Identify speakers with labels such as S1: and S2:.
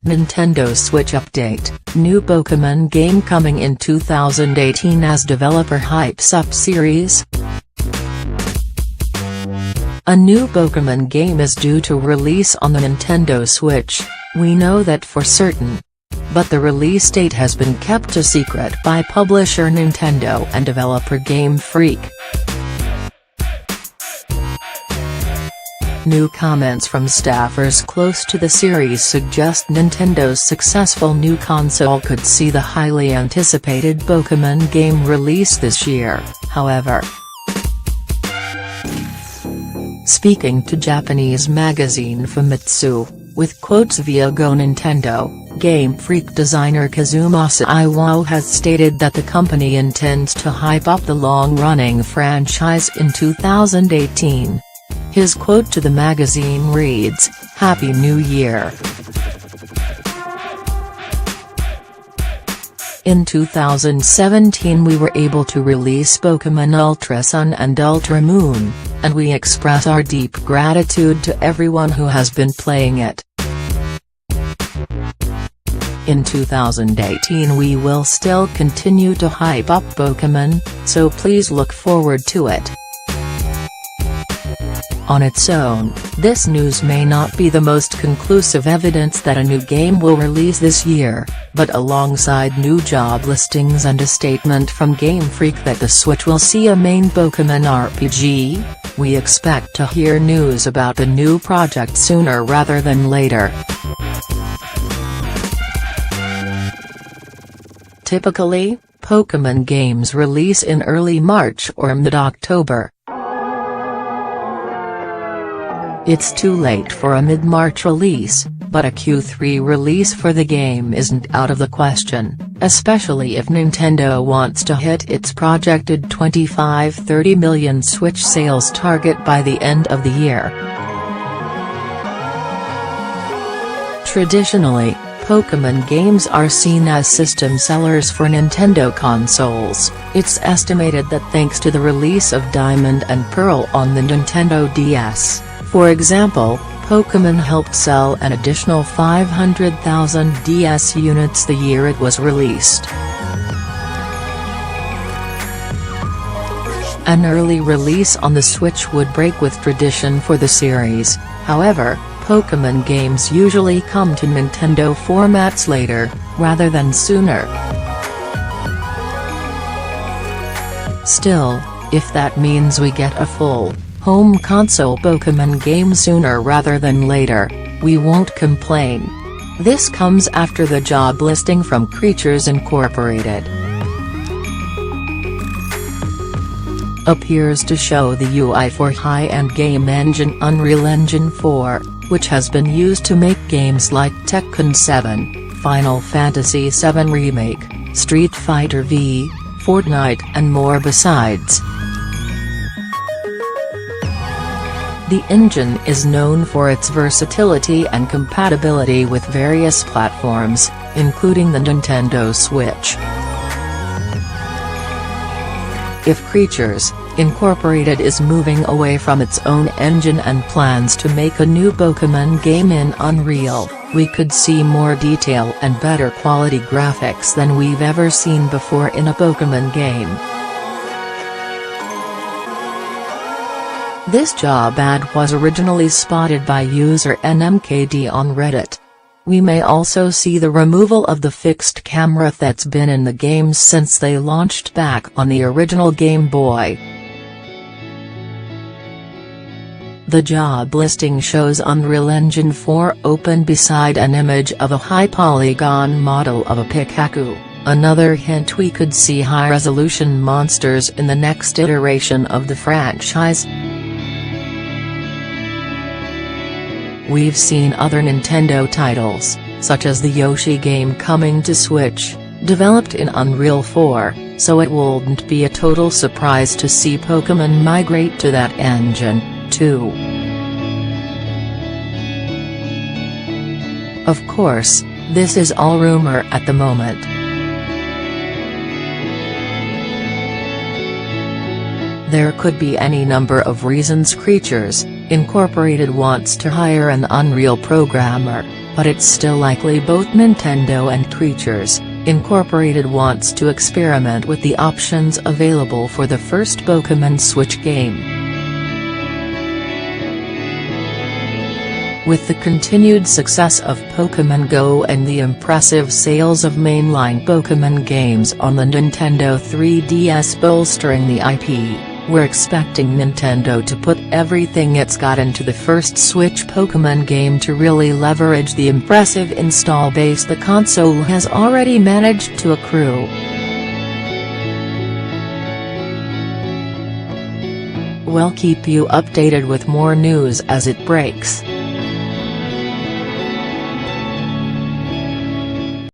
S1: Nintendo Switch update, new Pokémon game coming in 2018 as developer hypes up series. A new Pokémon game is due to release on the Nintendo Switch, we know that for certain. But the release date has been kept a secret by publisher Nintendo and developer Game Freak. New comments from staffers close to the series suggest Nintendo's successful new console could see the highly anticipated Pokémon game release this year, however. Speaking to Japanese magazine Famitsu, with quotes via Go Nintendo, Game Freak designer Kazumasa Iwao has stated that the company intends to hype up the long-running franchise in 2018. His quote to the magazine reads, "Happy New Year." In 2017 we were able to release Pokémon Ultra Sun and Ultra Moon, and we express our deep gratitude to everyone who has been playing it. In 2018 we will still continue to hype up Pokémon, so please look forward to it. On its own, this news may not be the most conclusive evidence that a new game will release this year, but alongside new job listings and a statement from Game Freak that the Switch will see a main Pokémon RPG, we expect to hear news about the new project sooner rather than later. Typically, Pokémon games release in early March or mid-October. It's too late for a mid-March release, but a Q3 release for the game isn't out of the question, especially if Nintendo wants to hit its projected 25–30 million Switch sales target by the end of the year. Traditionally, Pokémon games are seen as system sellers for Nintendo consoles. It's estimated that thanks to the release of Diamond and Pearl on the Nintendo DS, for example, Pokémon helped sell an additional 500,000 DS units the year it was released. An early release on the Switch would break with tradition for the series, however, Pokémon games usually come to Nintendo formats later, rather than sooner. Still, if that means we get a full home console Pokémon game sooner rather than later, we won't complain. This comes after the job listing from Creatures Incorporated appears to show the UI for high-end game engine Unreal Engine 4, which has been used to make games like Tekken 7, Final Fantasy VII Remake, Street Fighter V, Fortnite and more besides. The engine is known for its versatility and compatibility with various platforms, including the Nintendo Switch. If Creatures Incorporated is moving away from its own engine and plans to make a new Pokémon game in Unreal, we could see more detail and better quality graphics than we've ever seen before in a Pokémon game. This job ad was originally spotted by user NMKD on Reddit. We may also see the removal of the fixed camera that's been in the games since they launched back on the original Game Boy. The job listing shows Unreal Engine 4 open beside an image of a high-polygon model of a Pikachu, another hint we could see high-resolution monsters in the next iteration of the franchise. We've seen other Nintendo titles, such as the Yoshi game coming to Switch, developed in Unreal 4, so it wouldn't be a total surprise to see Pokémon migrate to that engine, too. Of course, this is all rumor at the moment. There could be any number of reasons Creatures Incorporated wants to hire an Unreal programmer, but it's still likely both Nintendo and Creatures Incorporated wants to experiment with the options available for the first Pokémon Switch game. With the continued success of Pokémon Go and the impressive sales of mainline Pokémon games on the Nintendo 3DS bolstering the IP, we're expecting Nintendo to put everything it's got into the first Switch Pokémon game to really leverage the impressive install base the console has already managed to accrue. We'll keep you updated with more news as it breaks.